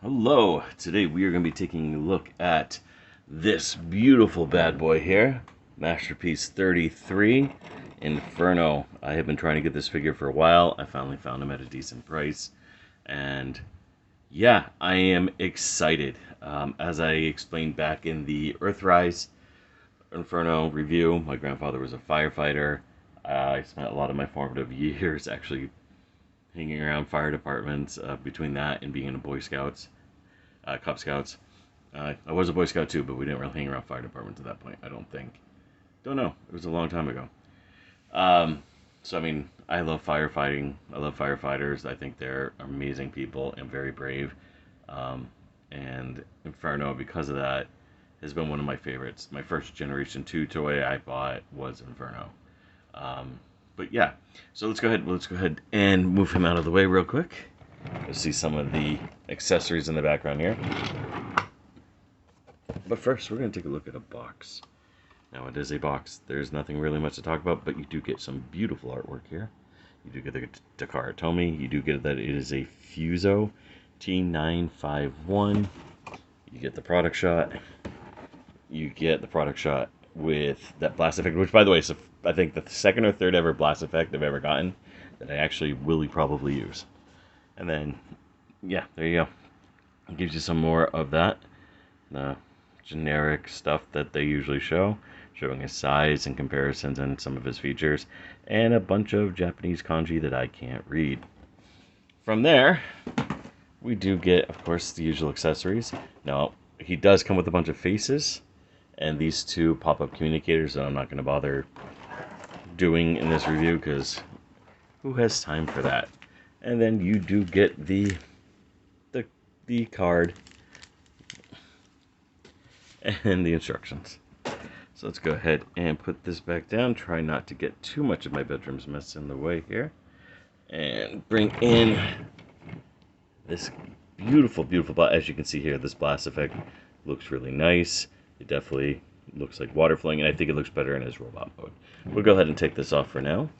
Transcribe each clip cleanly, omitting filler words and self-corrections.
Hello, today we are going to be taking a look at this beautiful bad boy here, Masterpiece 33, Inferno. I have been trying to get this figure for a while. I finally found him at a decent price, and yeah, I am excited. As I explained back in the Earthrise Inferno review, my grandfather was a firefighter. I spent a lot of my formative years actually hanging around fire departments, between that and being in a Boy Scouts, Cub Scouts. I was a Boy Scout too, but we didn't really hang around fire departments at that point, I don't think. Don't know. It was a long time ago. So, I mean, I love firefighting. I love firefighters. I think they're amazing people and very brave. And Inferno, because of that, has been one of my favorites. My first Generation 2 toy I bought was Inferno. But yeah, so let's go ahead and move him out of the way real quick. You'll see some of the accessories in the background here. But first, we're going to take a look at a box. Now, it is a box. There's nothing really much to talk about, but you do get some beautiful artwork here. You do get the Takara Tomy. You do get that it is a Fuso T951. You get the product shot. You get the product shot with that blast effect, which, by the way, is I think the second or third ever blast effect I've ever gotten that I actually really probably use. And then, yeah, there you go. It gives you some more of that generic stuff that they usually show, showing his size and comparisons and some of his features, and a bunch of Japanese kanji that I can't read. From there, we do get, of course, the usual accessories. Now, he does come with a bunch of faces, and these two pop-up communicators that I'm not going to bother doing in this review because who has time for that? And then you do get the card and the instructions. So let's go ahead and put this back down. Try not to get too much of my bedroom's mess in the way here. And bring in this beautiful, as you can see here, this blast effect looks really nice. It definitely looks like water flowing, and I think it looks better in his robot mode. We'll go ahead and take this off for now.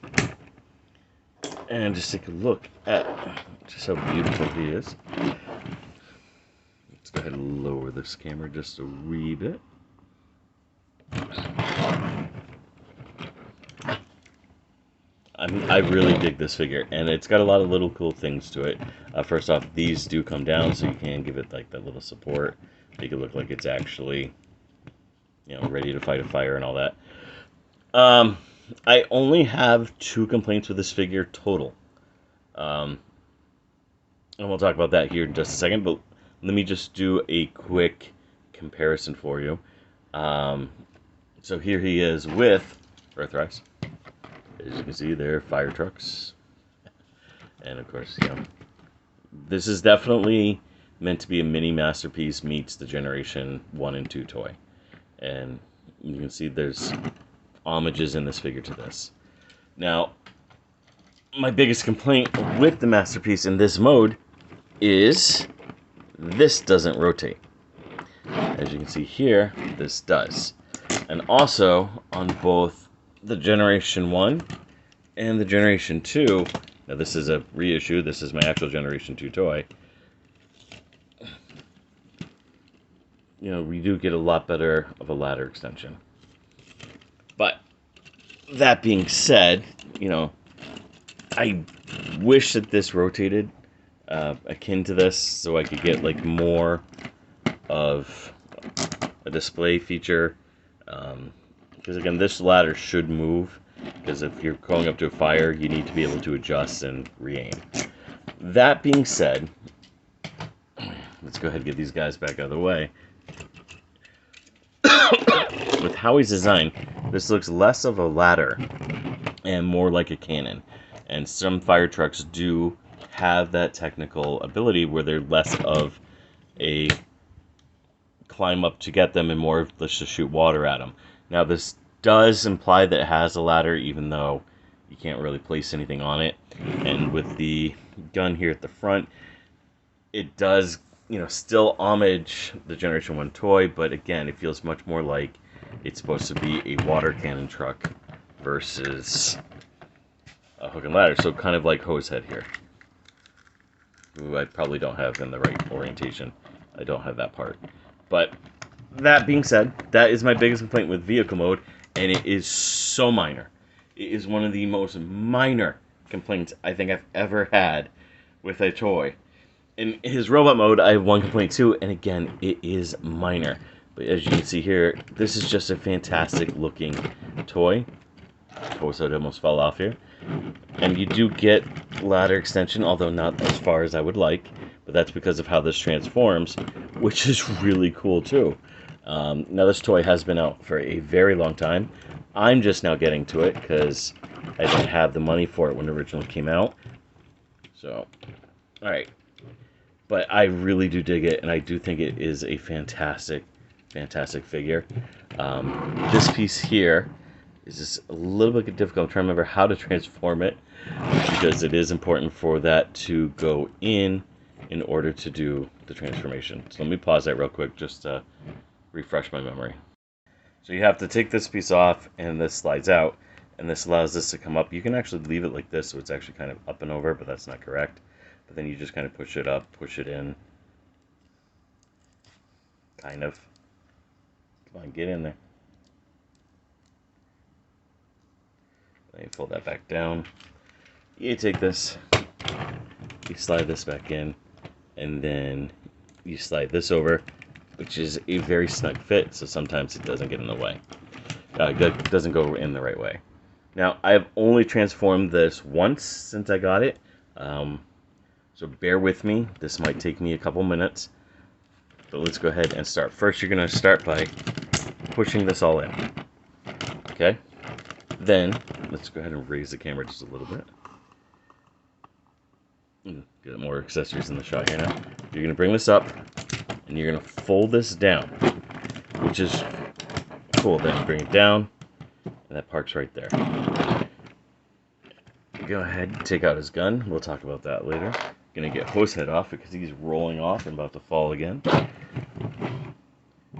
And just take a look at just how beautiful he is. Let's go ahead and lower this camera just a wee bit. I really dig this figure, and it's got a lot of little cool things to it. First off, these do come down, so you can give it like that little support, make it look like it's actually, ready to fight a fire and all that. I only have 2 complaints with this figure total. And we'll talk about that here in just a second, but let me just do a quick comparison for you. So here he is with Earthrise. As you can see, they're fire trucks. And of course, this is definitely meant to be a mini Masterpiece meets the Generation 1 and 2 toy. And you can see there's homages in this figure to this. Now, my biggest complaint with the Masterpiece in this mode is this doesn't rotate. As you can see here, this does. And also, on both the Generation 1 and the Generation 2, now this is a reissue, this is my actual Generation 2 toy, we do get a lot better of a ladder extension. But that being said, I wish that this rotated akin to this so I could get like more of a display feature. Because again, this ladder should move, because if you're going up to a fire, you need to be able to adjust and re-aim. That being said, let's go ahead and get these guys back out of the way. With how he's designed, this looks less of a ladder and more like a cannon. And some fire trucks do have that technical ability where they're less of a climb up to get them and more of let's just shoot water at them. Now this does imply that it has a ladder, even though you can't really place anything on it. And with the gun here at the front, it does, still homage the Generation 1 toy, but again, it feels much more like it's supposed to be a water cannon truck versus a hook and ladder. So kind of like Hose Head here. who I probably don't have in the right orientation. I don't have that part. But that being said, that is my biggest complaint with vehicle mode, and it is so minor. It is one of the most minor complaints I think I've ever had with a toy. In his robot mode, I have one complaint too, and again, it is minor. But as you can see here, this is just a fantastic looking toy. Oh, so it almost fell off here. And you do get ladder extension, although not as far as I would like. But that's because of how this transforms, which is really cool too. Now this toy has been out for a very long time. I'm just now getting to it because I didn't have the money for it when it originally came out. So, alright. But I really do dig it, and I do think it is a fantastic, fantastic figure. This piece here is just a little bit difficult. I'm trying to remember how to transform it, because it is important for that to go in order to do the transformation. So let me pause that real quick just to refresh my memory. So you have to take this piece off, and this slides out, and this allows this to come up. You can actually leave it like this, so it's actually kind of up and over, but that's not correct. But then you just kind of push it up, push it in. Kind of. Come on, get in there. Then you fold that back down. You take this, you slide this back in, and then you slide this over, which is a very snug fit, so sometimes it doesn't get in the way. It doesn't go in the right way. Now, I've only transformed this once since I got it, so bear with me. This might take me a couple minutes, but let's go ahead and start. First, you're going to start by pushing this all in, okay? Then, let's go ahead and raise the camera just a little bit. Get more accessories in the shot here now. You're going to bring this up, and you're going to fold this down, which is cool. Then bring it down, and that parks right there. Go ahead and take out his gun. We'll talk about that later. Gonna get hose head off because he's rolling off and about to fall again.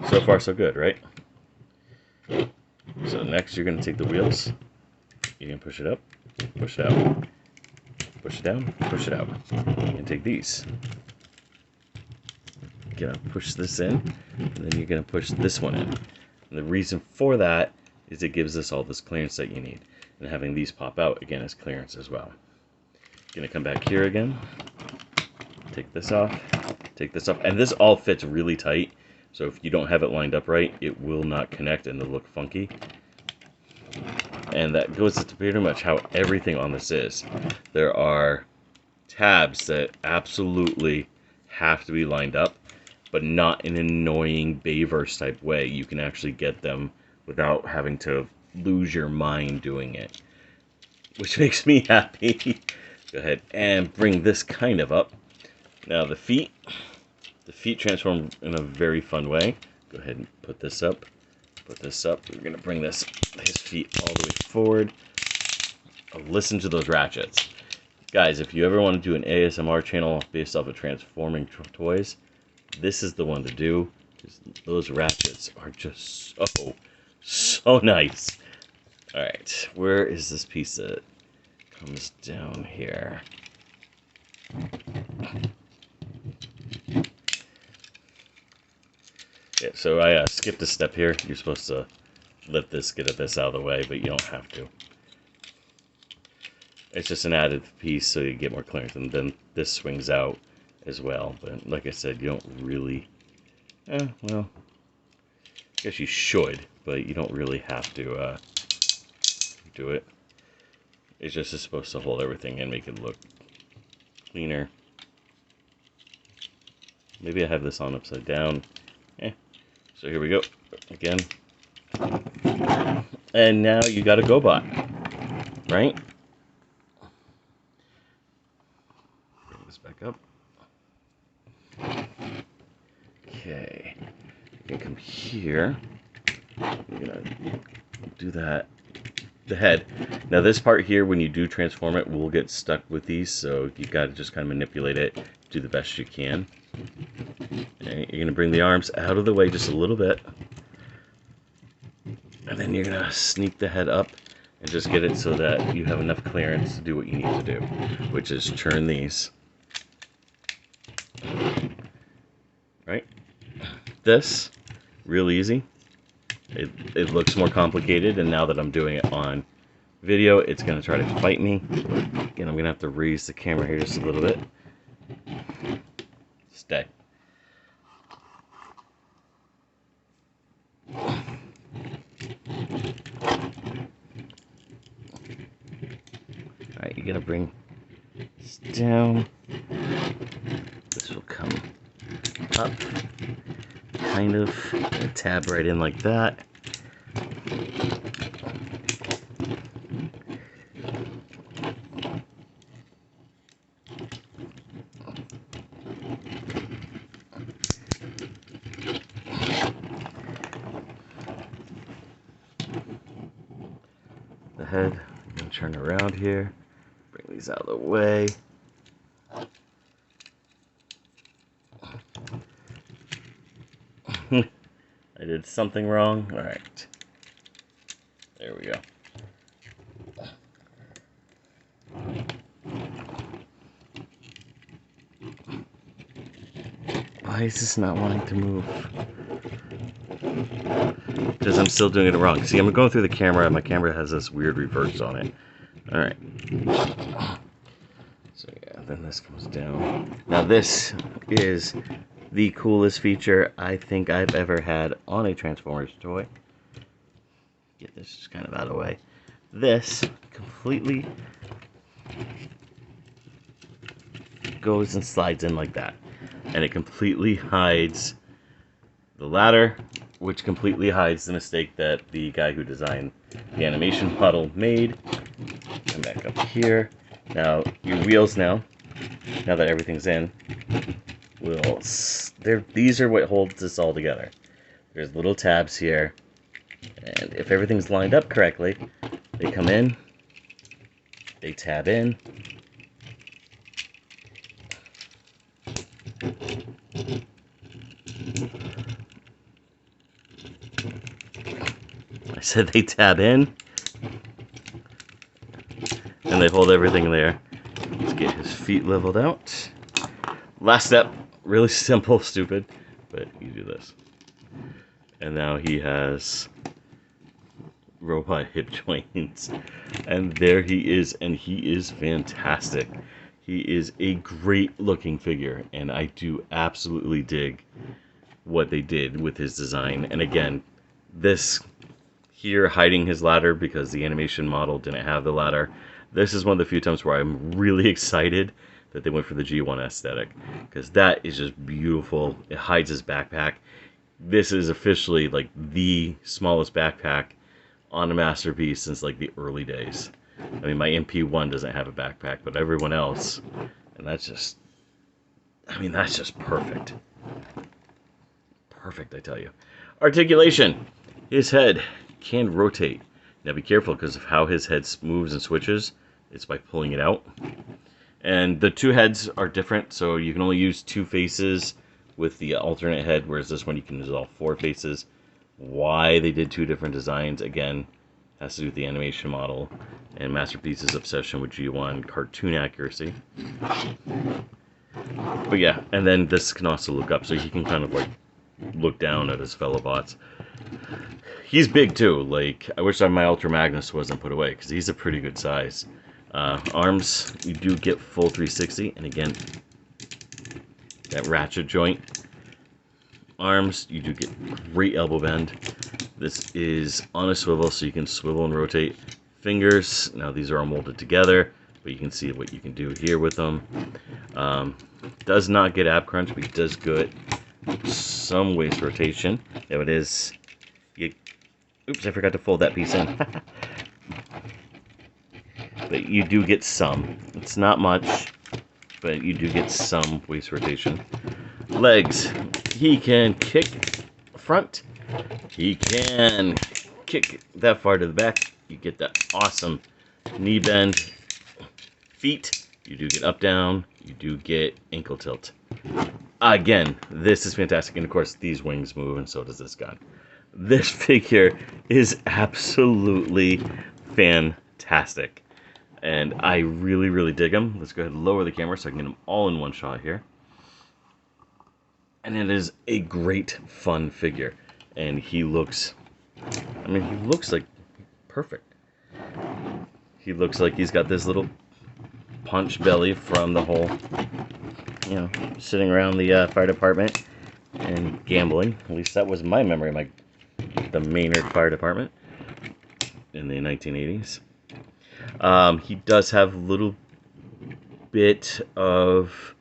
So far so good, right? So next you're gonna take the wheels. You can push it up, push it out, push it down, push it out. And take these. You're gonna push this in, and then you're gonna push this one in. And the reason for that is it gives us all this clearance that you need. And having these pop out, again, is clearance as well. Gonna come back here again. Take this off, and this all fits really tight, so if you don't have it lined up right, it will not connect and it'll look funky. And that goes to pretty much how everything on this is. There are tabs that absolutely have to be lined up, but not in an annoying Bayverse type way. You can actually get them without having to lose your mind doing it, which makes me happy. Go ahead and bring this kind of up. Now the feet transform in a very fun way. Go ahead and put this up, put this up. We're gonna bring his feet all the way forward. Oh, listen to those ratchets. Guys, if you ever want to do an ASMR channel based off of transforming toys, this is the one to do. Those ratchets are just so nice. Alright, where is this piece that comes down here? Yeah, so I skipped a step here. You're supposed to let this get this out of the way, but you don't have to. It's just an added piece so you get more clearance, and then this swings out as well. But like I said, you don't really... well, I guess you should, but you don't really have to do it. It's just supposed to hold everything and make it look cleaner. Maybe I have this on upside down. So here we go again. And now you got a GoBot, right? Bring this back up. Okay. You can come here. You're gonna do that. The head. Now this part here, when you do transform it, will get stuck with these, so you got to just kind of manipulate it, do the best you can. And you're going to bring the arms out of the way just a little bit, and then you're going to sneak the head up and just get it so that you have enough clearance to do what you need to do, which is turn these this real easy. It looks more complicated, and now that I'm doing it on video, it's going to try to fight me. Again, I'm going to have to raise the camera here just a little bit. Stay. Alright, you're going to bring this down. This will come up, kind of, and tab right in like that. The head, I'm going to turn around here, bring these out of the way. I did something wrong. All right. There we go. Why is this not wanting to move? Because I'm still doing it wrong. See, I'm going through the camera. My camera has this weird reverse on it. All right. So yeah, then this comes down. Now this is the coolest feature I think I've ever had on a Transformers toy. Get this just kind of out of the way. This completely goes and slides in like that. And it completely hides the ladder, which completely hides the mistake that the guy who designed the animation model made. Come back up here. Now, your wheels now that everything's in, these are what holds this all together. There's little tabs here, and if everything's lined up correctly, they come in, they tab in, I said they tab in, and they hold everything there. Let's get his feet leveled out. Last step, really simple, stupid, but you do this. And now he has robot hip joints. And there he is, and he is fantastic. He is a great looking figure, and I do absolutely dig what they did with his design. And again, this here hiding his ladder because the animation model didn't have the ladder. This is one of the few times where I'm really excited that they went for the G1 aesthetic, because that is just beautiful. It hides his backpack. This is officially like the smallest backpack on a Masterpiece since like the early days. I mean, my MP1 doesn't have a backpack, but everyone else, and that's just, I mean, that's just perfect. Perfect, I tell you. Articulation. His head can rotate. Now be careful because of how his head moves and switches. It's by pulling it out. And the two heads are different, so you can only use two faces with the alternate head, whereas this one you can use all four faces. Why they did two different designs, again, has to do with the animation model and Masterpiece's obsession with G1 cartoon accuracy. But yeah, and then this can also look up, so he can kind of like look down at his fellow bots. He's big too. Like, I wish my Ultra Magnus wasn't put away, because he's a pretty good size. Arms, you do get full 360, and again, that ratchet joint. Arms, you do get great elbow bend. This is on a swivel, so you can swivel and rotate. Fingers, now these are all molded together, but you can see what you can do here with them. Does not get ab crunch, but it does get some waist rotation. There it is. Oops, I forgot to fold that piece in. But you do get some. It's not much, but you do get some waist rotation. Legs. He can kick front. He can kick that far to the back. You get that awesome knee bend. Feet. You do get up, down. You do get ankle tilt. Again, this is fantastic. And of course, these wings move, and so does this gun. This figure is absolutely fantastic. And I really, really dig him. Let's go ahead and lower the camera so I can get them all in one shot here. And it is a great, fun figure. And he looks, I mean, he looks like perfect. He looks like he's got this little punch belly from the whole, you know, sitting around the fire department and gambling. At least that was my memory of the Maynard Fire Department in the 1980s. He does have a little bit of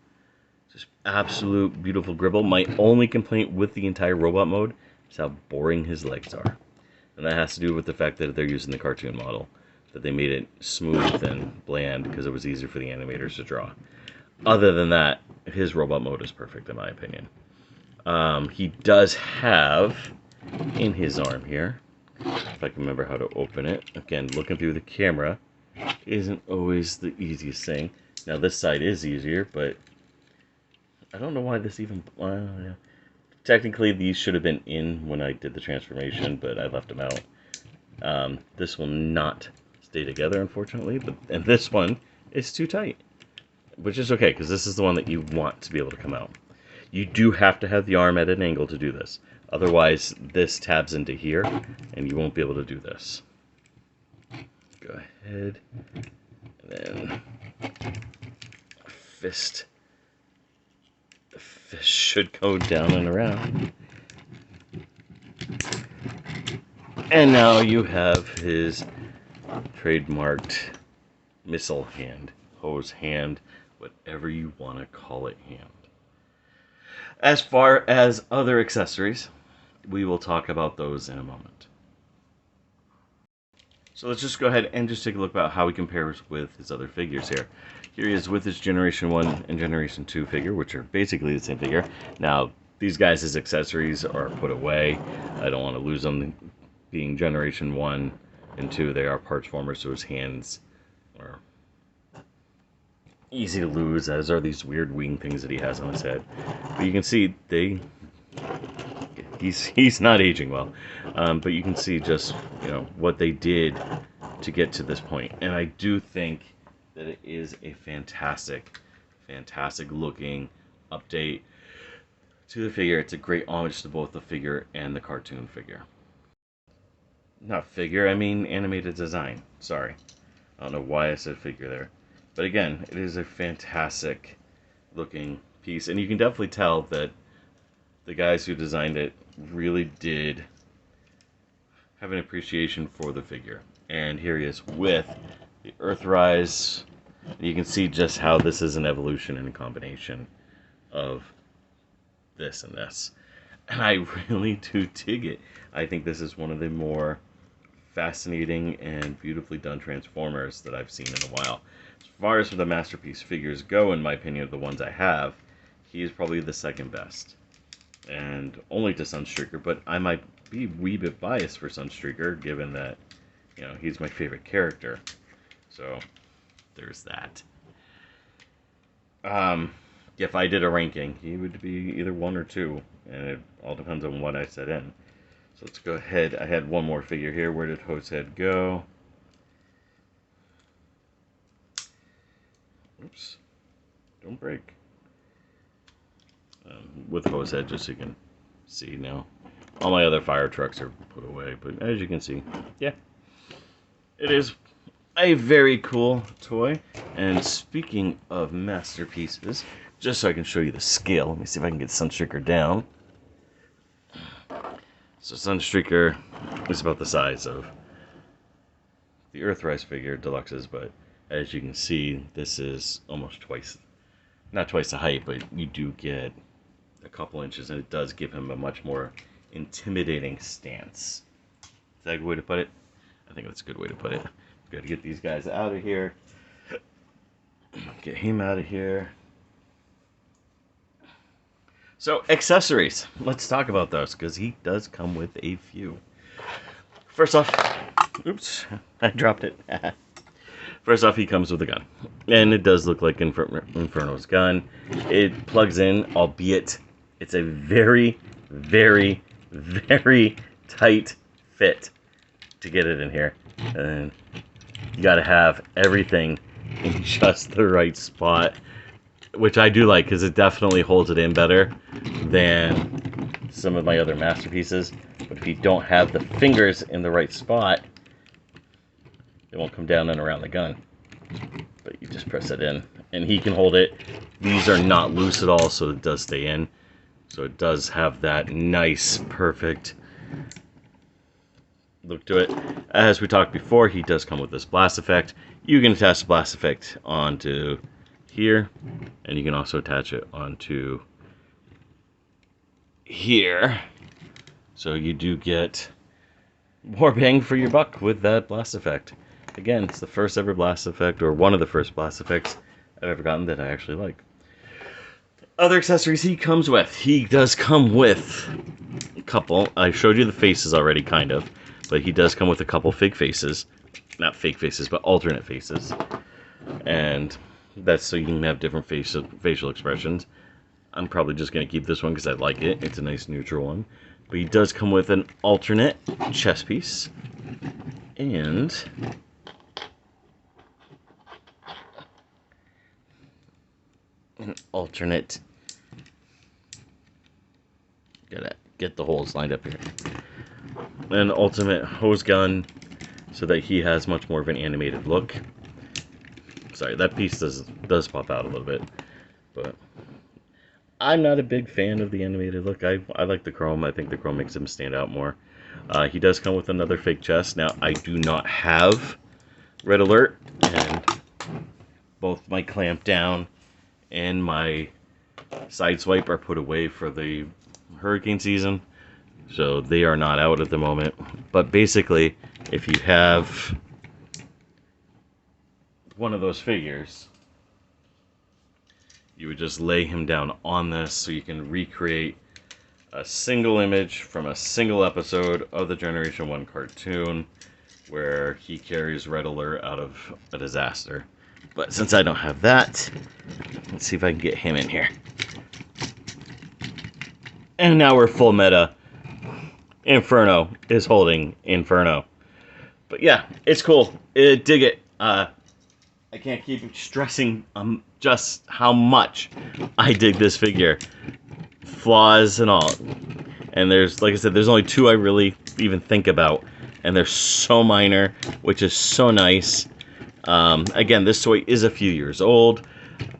just absolute beautiful gribble. My only complaint with the entire robot mode is how boring his legs are. And that has to do with the fact that they're using the cartoon model. That they made it smooth and bland because it was easier for the animators to draw. Other than that, his robot mode is perfect in my opinion. He does have in his arm here, if I can remember how to open it. Again, looking through the camera isn't always the easiest thing. Now this side is easier, but I don't know why this even... yeah. Technically, these should have been in when I did the transformation, but I left them out. This will not stay together, unfortunately, and this one is too tight, which is okay, because this is the one that you want to be able to come out. You do have to have the arm at an angle to do this. Otherwise, this tabs into here, and you won't be able to do this. Go ahead, and then fist. The fist should go down and around. And now you have his trademarked missile hand, hose hand, whatever you want to call it hand. As far as other accessories, we will talk about those in a moment. So let's just go ahead and just take a look about how he compares with his other figures here. Here he is with his Generation 1 and Generation 2 figure, which are basically the same figure. Now, these guys' accessories are put away. I don't want to lose them. Being Generation 1 and 2, they are parts formers, so his hands are easy to lose, as are these weird wing things that he has on his head. But you can see he's not aging well. But you can see just, you know, what they did to get to this point. And I do think that it is a fantastic looking update to the figure. It's a great homage to both the figure and the cartoon figure. Not figure, I mean animated design. Sorry. I don't know why I said figure there. But again, it is a fantastic looking piece. And you can definitely tell that the guys who designed it really did have an appreciation for the figure. And here he is with the Earthrise. You can see just how this is an evolution and a combination of this and this. And I really do dig it. I think this is one of the more fascinating and beautifully done Transformers that I've seen in a while. As far as the Masterpiece figures go, in my opinion, of the ones I have, he is probably the second best. And only to Sunstreaker, but I might be a wee bit biased for Sunstreaker, given that, you know, he's my favorite character. So, there's that. If I did a ranking, he would be either 1 or 2, and it all depends on what I set in. So let's go ahead. I had one more figure here. Where did Hosehead go? Oops. Don't break. With Hosehead, just so you can see now. All my other fire trucks are put away, but as you can see, yeah. It is a very cool toy. And speaking of masterpieces, just so I can show you the scale, let me see if I can get Sunstreaker down. So Sunstreaker is about the size of the Earthrise figure, Deluxe's, but as you can see, this is almost twice, not twice the height, but you do get a couple inches, and it does give him a much more intimidating stance. Is that a good way to put it? I think that's a good way to put it. Got to get these guys out of here. Get him out of here. So, accessories. Let's talk about those, because he does come with a few. First off, oops, I dropped it. First off, he comes with a gun. And it does look like Inferno's gun. It plugs in, albeit it's a very, very, very tight fit to get it in here. And you gotta have everything in just the right spot. which I do like because it definitely holds it in better than some of my other masterpieces. But if you don't have the fingers in the right spot, it won't come down and around the gun. But you just press it in, and he can hold it. These are not loose at all, so it does stay in. So it does have that nice, perfect look to it. As we talked before, he does come with this blast effect. You can attach the blast effect onto here, and you can also attach it onto here. So you do get more bang for your buck with that blast effect. Again, it's the first ever blast effect, or one of the first blast effects I've ever gotten that I actually like. Other accessories he comes with. He does come with a couple. I showed you the faces already, kind of. But he does come with a couple fake faces. Not fake faces, but alternate faces. And that's so you can have different facial expressions. I'm probably just going to keep this one because I like it. It's a nice neutral one. But he does come with an alternate chest piece. And an alternate, gotta get the holes lined up here, an ultimate hose gun so that he has much more of an animated look. Sorry, that piece does pop out a little bit, but I'm not a big fan of the animated look. I like the chrome. I think the chrome makes him stand out more. He does come with another fake chest. Now, I do not have Red Alert, and both my clamp down and my side swipe are put away for the hurricane season, so they are not out at the moment. But basically, if you have one of those figures, you would just lay him down on this so you can recreate a single image from a single episode of the Generation 1 cartoon where he carries Red Alert out of a disaster. But since I don't have that, let's see if I can get him in here. And now we're full meta. Inferno is holding Inferno. But yeah, it's cool. Dig it. I can't keep stressing just how much I dig this figure. Flaws and all. And there's, like I said, there's only two I really even think about. And they're so minor, which is so nice. Again, this toy is a few years old.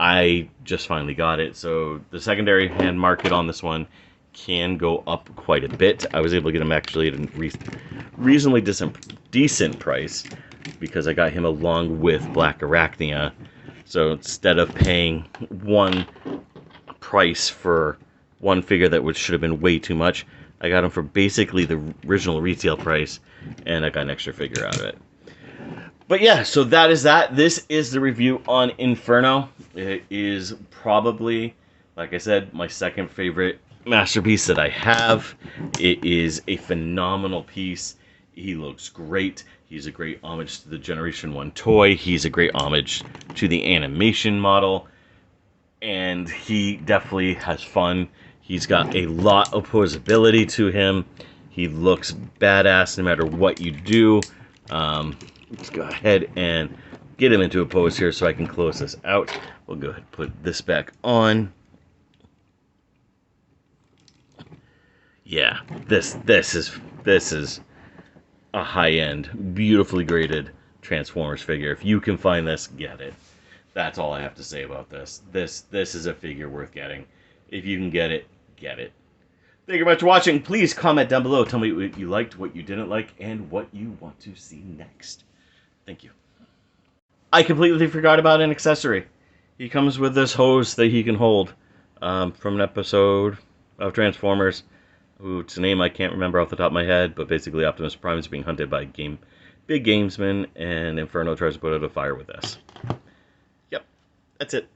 I just finally got it, so the secondary hand market on this one can go up quite a bit. I was able to get him actually at a reasonably decent price because I got him along with Black Arachnia. So instead of paying one price for one figure that should have been way too much, I got him for basically the original retail price, and I got an extra figure out of it. But yeah, so that is that. This is the review on Inferno. It is probably, like I said, my second favorite masterpiece that I have. It is a phenomenal piece. He looks great. He's a great homage to the Generation 1 toy. He's a great homage to the animation model. And he definitely has fun. He's got a lot of posability to him. He looks badass no matter what you do. Let's go ahead and get him into a pose here so I can close this out. We'll go ahead and put this back on. Yeah, this is a high-end, beautifully graded Transformers figure. If you can find this, get it. That's all I have to say about this. This is a figure worth getting. If you can get it, get it. Thank you very much for watching. Please comment down below. Tell me what you liked, what you didn't like, and what you want to see next. Thank you. I completely forgot about an accessory. He comes with this hose that he can hold from an episode of Transformers. Ooh, it's a name I can't remember off the top of my head, but basically Optimus Prime is being hunted by big gamesman, and Inferno tries to put out a fire with this. Yep, that's it.